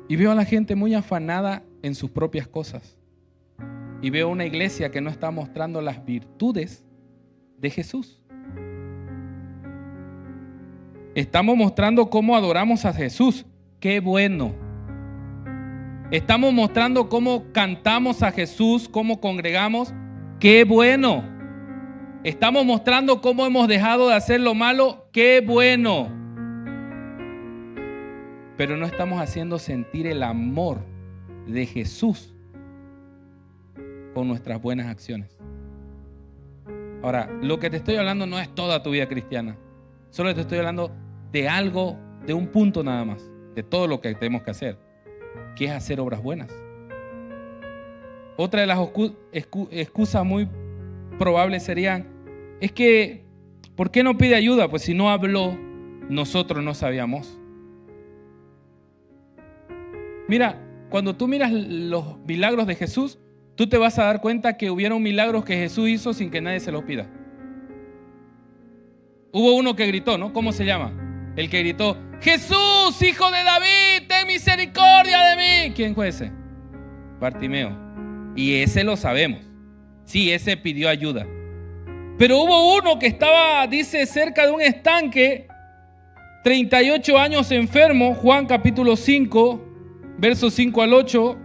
Y veo a la gente muy afanada en sus propias cosas. Y veo una iglesia que no está mostrando las virtudes de Jesús. Estamos mostrando cómo adoramos a Jesús. ¡Qué bueno! Estamos mostrando cómo cantamos a Jesús, cómo congregamos. ¡Qué bueno! Estamos mostrando cómo hemos dejado de hacer lo malo. ¡Qué bueno! Pero no estamos haciendo sentir el amor de Jesús con nuestras buenas acciones. Ahora, lo que te estoy hablando no es toda tu vida cristiana. Solo te estoy hablando de algo, de un punto nada más, de todo lo que tenemos que hacer, que es hacer obras buenas. Otra de las excusas muy probables serían, es que, ¿por qué no pide ayuda? Pues si no habló, nosotros no sabíamos. Mira, cuando tú miras los milagros de Jesús, tú te vas a dar cuenta que hubieron milagros que Jesús hizo sin que nadie se los pida. Hubo uno que gritó, ¿no? ¿Cómo se llama? El que gritó, Jesús, hijo de David, ten misericordia de mí. ¿Quién fue ese? Bartimeo. Y ese lo sabemos. Sí, ese pidió ayuda. Pero hubo uno que estaba, dice, cerca de un estanque, 38 años enfermo, Juan capítulo 5, versos 5 al 8.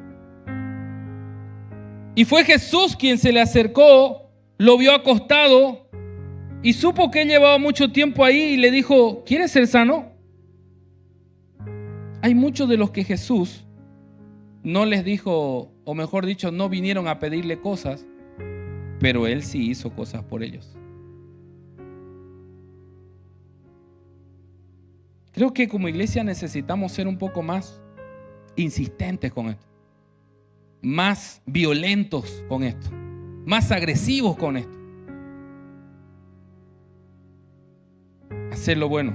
Y fue Jesús quien se le acercó, lo vio acostado y supo que él llevaba mucho tiempo ahí y le dijo, ¿quieres ser sano? Hay muchos de los que Jesús no les dijo, o mejor dicho, no vinieron a pedirle cosas, pero él sí hizo cosas por ellos. Creo que como iglesia necesitamos ser un poco más insistentes con esto, más violentos con esto, más agresivos con esto. Hacer lo bueno.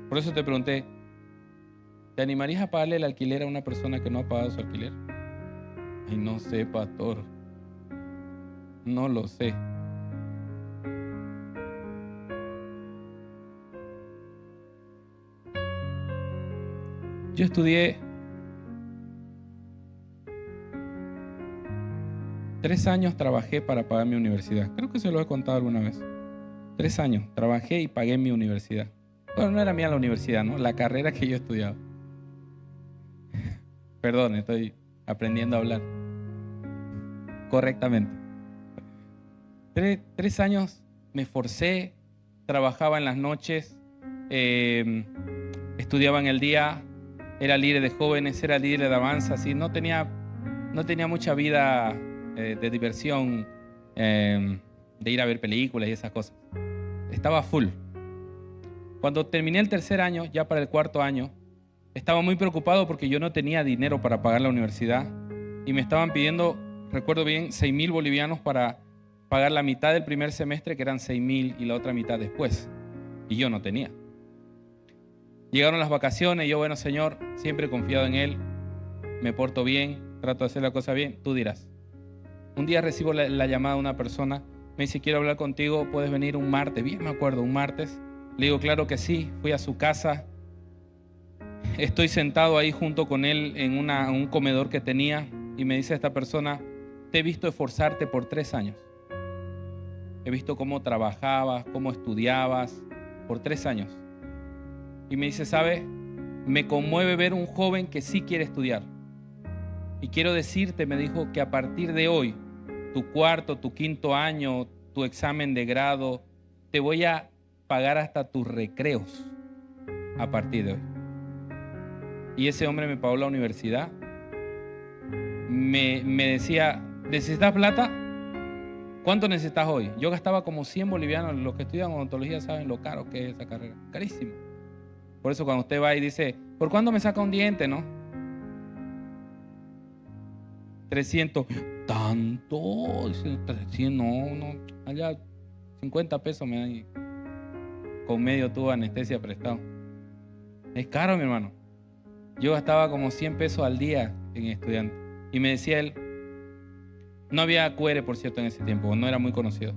Por eso te pregunté, ¿te animarías a pagarle el alquiler a una persona que no ha pagado su alquiler? Ay, no sé, pastor. No lo sé. Yo estudié 3 años, trabajé para pagar mi universidad. Creo que se lo he contado alguna vez. 3 años, trabajé y pagué mi universidad. Bueno, no era mía la universidad, ¿no? La carrera que yo estudiaba. Perdón, estoy aprendiendo a hablar correctamente. 3 años me esforcé, trabajaba en las noches, estudiaba en el día, era líder de jóvenes, era líder de alabanza, así, no tenía mucha vida de diversión, de ir a ver películas y esas cosas. Estaba full. Cuando terminé el 3er año, ya para el 4.º año, estaba muy preocupado porque yo no tenía dinero para pagar la universidad y me estaban pidiendo, recuerdo bien, 6.000 bolivianos para pagar la mitad del primer semestre, que eran 6.000, y la otra mitad después. Y yo no tenía. Llegaron las vacaciones y yo, bueno, Señor, siempre he confiado en Él, me porto bien, trato de hacer la cosa bien, tú dirás. Un día recibo la llamada de una persona, me dice, quiero hablar contigo, ¿puedes venir un martes? Bien me acuerdo, un martes. Le digo, claro que sí. Fui a su casa, estoy sentado ahí junto con él en un comedor que tenía y me dice esta persona, te he visto esforzarte por 3 años. He visto cómo trabajabas, cómo estudiabas por 3 años. Y me dice, ¿sabe? Me conmueve ver un joven que sí quiere estudiar. Y quiero decirte, me dijo, que a partir de hoy, tu 4.º, tu 5.º año, tu examen de grado, te voy a pagar hasta tus recreos a partir de hoy. Y ese hombre me pagó la universidad. Me decía, ¿necesitas plata? ¿Cuánto necesitas hoy? Yo gastaba como 100 bolivianos. Los que estudian odontología saben lo caro que es esa carrera. Carísimo. Por eso cuando usted va y dice, ¿por cuándo me saca un diente, no? 300. ¿Tanto? Dice, 300, no. Allá 50 pesos me dan con medio tubo de anestesia prestado. Es caro, mi hermano. Yo gastaba como 100 pesos al día en estudiante. Y me decía él, no había QR, por cierto, en ese tiempo, no era muy conocido.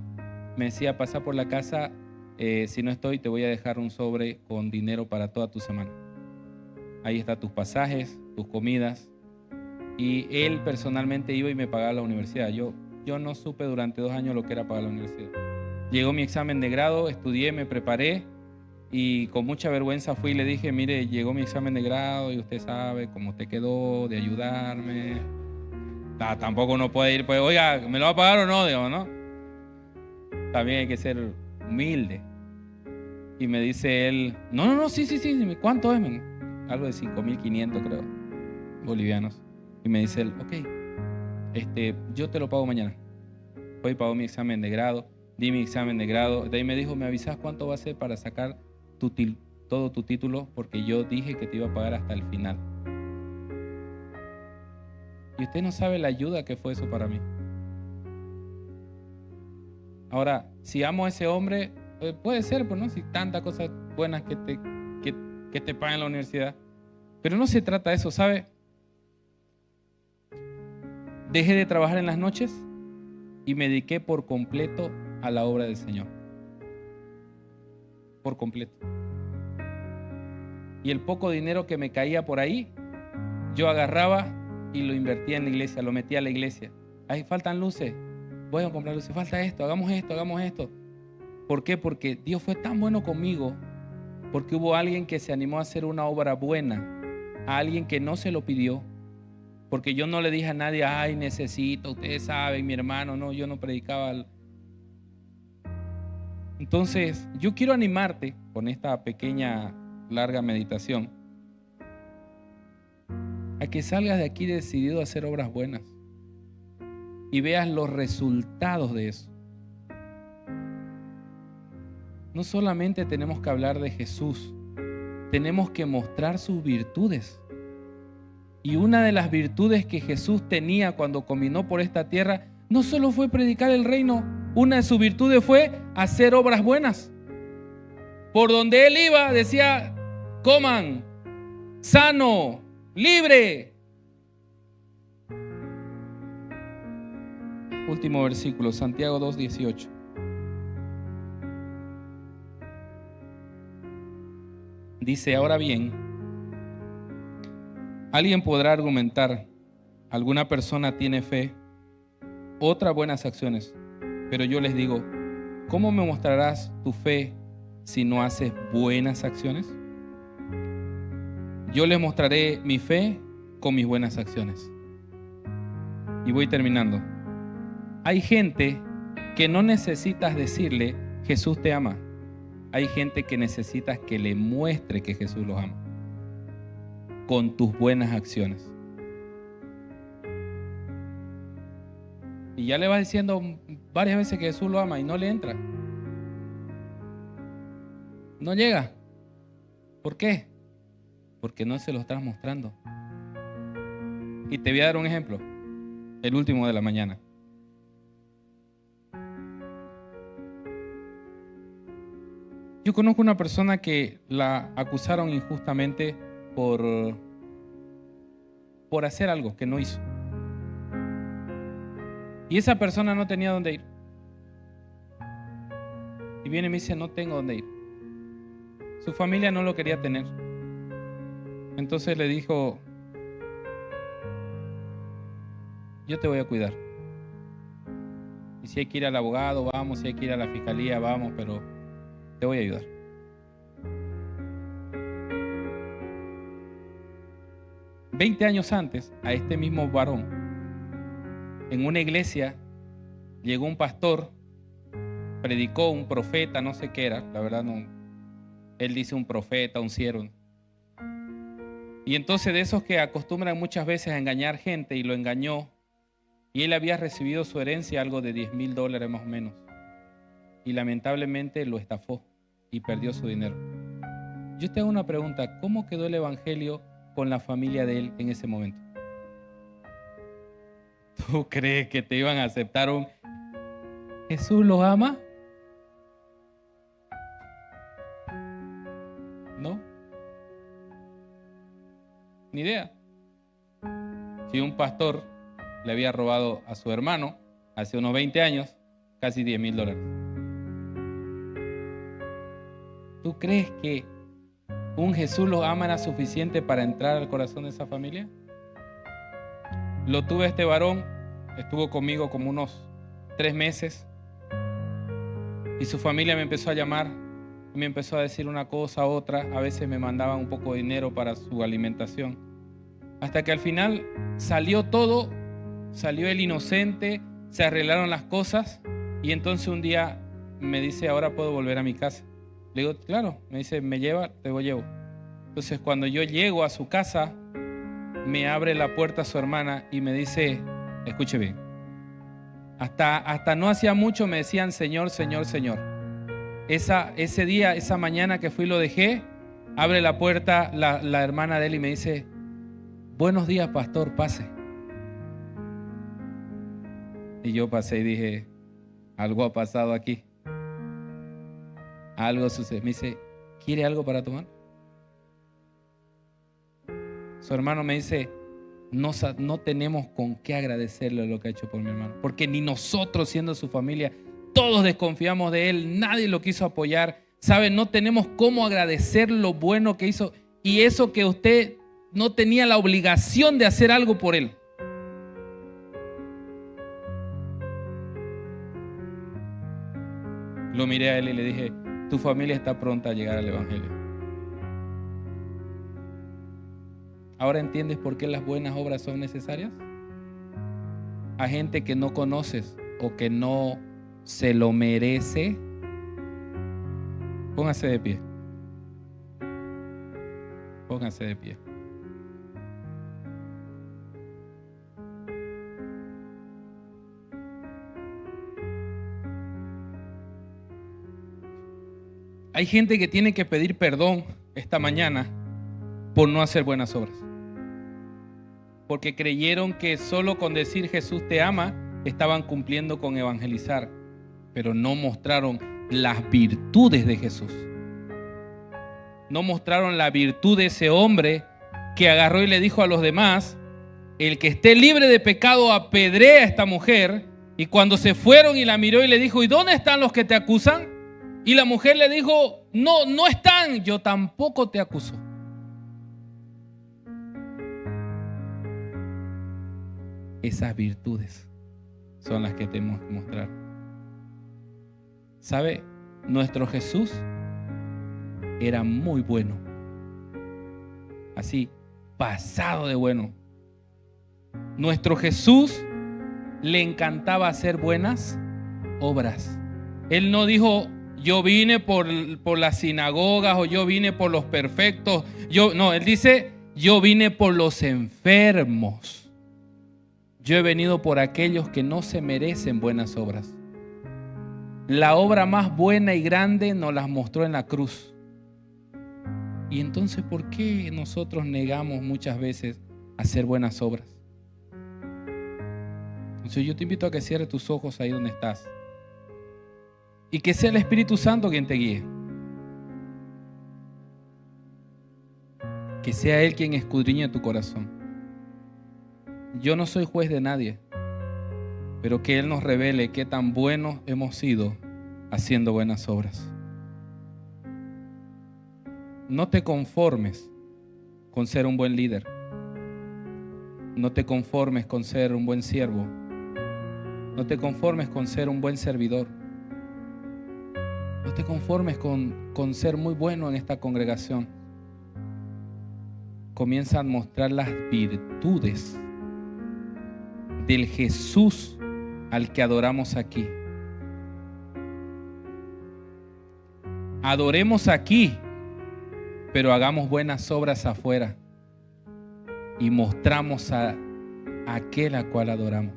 Me decía, pasa por la casa, si no estoy, te voy a dejar un sobre con dinero para toda tu semana. Ahí están tus pasajes, tus comidas. Y él personalmente iba y me pagaba la universidad. Yo no supe durante 2 años lo que era pagar la universidad. Llegó mi examen de grado, estudié, me preparé y con mucha vergüenza fui y le dije, mire, llegó mi examen de grado y usted sabe cómo te quedó de ayudarme. Tampoco uno puede ir, pues, oiga, ¿me lo va a pagar o no? Digo, ¿no? También hay que ser humilde. Y me dice él, no, sí, ¿cuánto es? Algo de 5.500 creo, bolivianos. Y me dice él, ok, yo te lo pago mañana. Hoy pagó mi examen de grado, di mi examen de grado. De ahí me dijo, ¿me avisas cuánto va a ser para sacar todo tu título? Porque yo dije que te iba a pagar hasta el final. Y usted no sabe la ayuda que fue eso para mí. Ahora, si amo a ese hombre, puede ser, pues, ¿no? Si tantas cosas buenas que te pagan la universidad. Pero no se trata de eso, ¿sabe? Dejé de trabajar en las noches y me dediqué por completo a la obra del Señor. Por completo. Y el poco dinero que me caía por ahí, yo agarraba y lo invertía en la iglesia, lo metía a la iglesia. Ahí faltan luces, voy a comprar luces, falta esto, hagamos esto. ¿Por qué? Porque Dios fue tan bueno conmigo, porque hubo alguien que se animó a hacer una obra buena, a alguien que no se lo pidió, porque yo no le dije a nadie, ay, necesito, ustedes saben, mi hermano, no, yo no predicaba. Entonces, yo quiero animarte con esta pequeña, larga meditación a que salgas de aquí decidido a hacer obras buenas y veas los resultados de eso. No solamente tenemos que hablar de Jesús, tenemos que mostrar sus virtudes. Y una de las virtudes que Jesús tenía cuando caminó por esta tierra no solo fue predicar el reino, una de sus virtudes fue hacer obras buenas. Por donde Él iba decía, coman, sano, libre. Último versículo, Santiago 2:18. Dice, ahora bien, alguien podrá argumentar, alguna persona tiene fe, otra buenas acciones, pero yo les digo, ¿cómo me mostrarás tu fe si no haces buenas acciones? Yo les mostraré mi fe con mis buenas acciones. Y voy terminando. Hay gente que no necesitas decirle, Jesús te ama. Hay gente que necesitas que le muestre que Jesús los ama con tus buenas acciones. Y ya le vas diciendo varias veces que Jesús lo ama y no le entra. No llega. ¿Por qué? Porque no se lo estás mostrando. Y te voy a dar un ejemplo. El último de la mañana. Yo conozco una persona que la acusaron injustamente por hacer algo que no hizo. Y esa persona no tenía dónde ir. Y viene y me dice, no tengo dónde ir. Su familia no lo quería tener. Entonces le dijo, yo te voy a cuidar. Y si hay que ir al abogado, vamos. Si hay que ir a la fiscalía, vamos, pero te voy a ayudar. $20 años antes, a este mismo varón, en una iglesia, llegó un pastor, predicó, un profeta, no sé qué era, la verdad no. Él dice un profeta, un siervo. Y entonces de esos que acostumbran muchas veces a engañar gente, y lo engañó, y él había recibido su herencia, algo de $10,000 más o menos. Y lamentablemente lo estafó y perdió su dinero. Yo te hago una pregunta, ¿cómo quedó el evangelio con la familia de él en ese momento? ¿Tú crees que te iban a aceptar un Jesús los ama? ¿No? Ni idea. Si un pastor le había robado a su hermano hace unos 20 años, casi $10,000. ¿Tú crees que un Jesús los ama era suficiente para entrar al corazón de esa familia? Lo tuve este varón, estuvo conmigo como unos 3 meses y su familia me empezó a llamar y me empezó a decir una cosa, otra. A veces me mandaban un poco de dinero para su alimentación. Hasta que al final salió todo, salió el inocente, se arreglaron las cosas y entonces un día me dice, ahora puedo volver a mi casa. Le digo, claro. Me dice, ¿me lleva? Te lo llevo. Entonces cuando yo llego a su casa, me abre la puerta su hermana y me dice, escuche bien, hasta no hacía mucho me decían Señor, Señor, Señor. Ese día, esa mañana que fui y lo dejé, abre la puerta la hermana de él y me dice, buenos días, pastor, pase. Y yo pasé y dije, algo ha pasado aquí. Algo sucede. Me dice, ¿quiere algo para tomar? Su hermano me dice, no tenemos con qué agradecerle lo que ha hecho por mi hermano. Porque ni nosotros, siendo su familia, todos desconfiamos de él. Nadie lo quiso apoyar. ¿Sabe? No tenemos cómo agradecer lo bueno que hizo. Y eso que usted no tenía la obligación de hacer algo por él. Lo miré a él y le dije, tu familia está pronta a llegar al evangelio. ¿Ahora entiendes por qué las buenas obras son necesarias? A gente que no conoces o que no se lo merece. Póngase de pie. Póngase de pie. Hay gente que tiene que pedir perdón esta mañana por no hacer buenas obras. Porque creyeron que solo con decir Jesús te ama, estaban cumpliendo con evangelizar, pero no mostraron las virtudes de Jesús. No mostraron la virtud de ese hombre que agarró y le dijo a los demás: el que esté libre de pecado apedrea a esta mujer. Y cuando se fueron y la miró y le dijo: ¿y dónde están los que te acusan? Y la mujer le dijo: no están, yo tampoco te acuso. Esas virtudes son las que tenemos que mostrar. ¿Sabe? Nuestro Jesús era muy bueno. Así, pasado de bueno. Nuestro Jesús le encantaba hacer buenas obras. Él no dijo: yo vine por las sinagogas, o yo vine por los perfectos. No, él dice: yo vine por los enfermos. Yo he venido por aquellos que no se merecen buenas obras. La obra más buena y grande nos las mostró en la cruz. Y entonces, ¿por qué nosotros negamos muchas veces hacer buenas obras? Entonces yo te invito a que cierres tus ojos ahí donde estás. Y que sea el Espíritu Santo quien te guíe. Que sea Él quien escudriñe tu corazón. Yo no soy juez de nadie, pero que Él nos revele qué tan buenos hemos sido haciendo buenas obras. No te conformes con ser un buen líder. No te conformes con ser un buen siervo. No te conformes con ser un buen servidor. No te conformes con ser muy bueno en esta congregación. Comienza a mostrar las virtudes del Jesús al que adoramos aquí. Adoremos aquí, pero hagamos buenas obras afuera y mostramos a aquel a cual adoramos.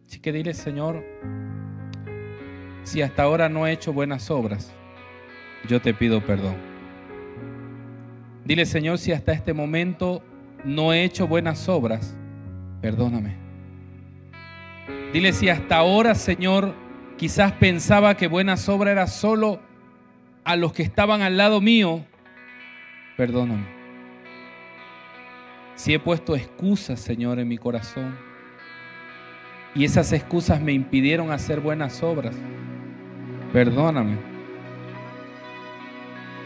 Así que dile: Señor, si hasta ahora no he hecho buenas obras, yo te pido perdón. Dile: Señor, si hasta este momento no he hecho buenas obras, perdóname. Dile: si hasta ahora, Señor, quizás pensaba que buenas obras era solo a los que estaban al lado mío, perdóname. Si he puesto excusas, Señor, en mi corazón, y esas excusas me impidieron hacer buenas obras, perdóname.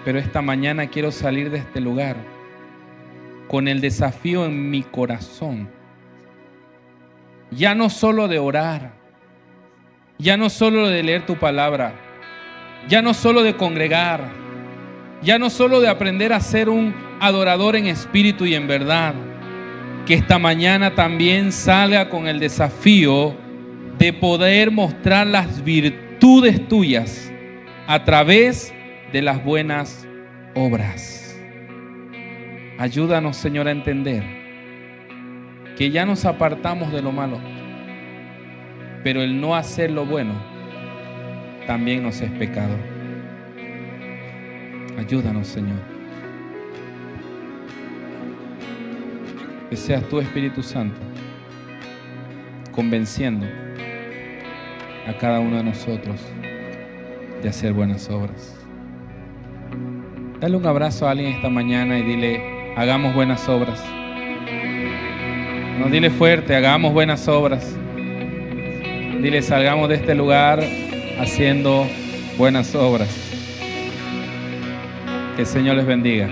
Pero esta mañana quiero salir de este lugar con el desafío en mi corazón, ya no solo de orar, ya no solo de leer tu palabra, ya no solo de congregar, ya no solo de aprender a ser un adorador en espíritu y en verdad, que esta mañana también salga con el desafío de poder mostrar las virtudes tuyas a través de las buenas obras. Ayúdanos, Señor, a entender que ya nos apartamos de lo malo, pero el no hacer lo bueno también nos es pecado. Ayúdanos, Señor. Que seas tú, Espíritu Santo, convenciendo a cada uno de nosotros de hacer buenas obras. Dale un abrazo a alguien esta mañana y dile: hagamos buenas obras. No, dile fuerte: hagamos buenas obras. Dile: salgamos de este lugar haciendo buenas obras. Que el Señor les bendiga.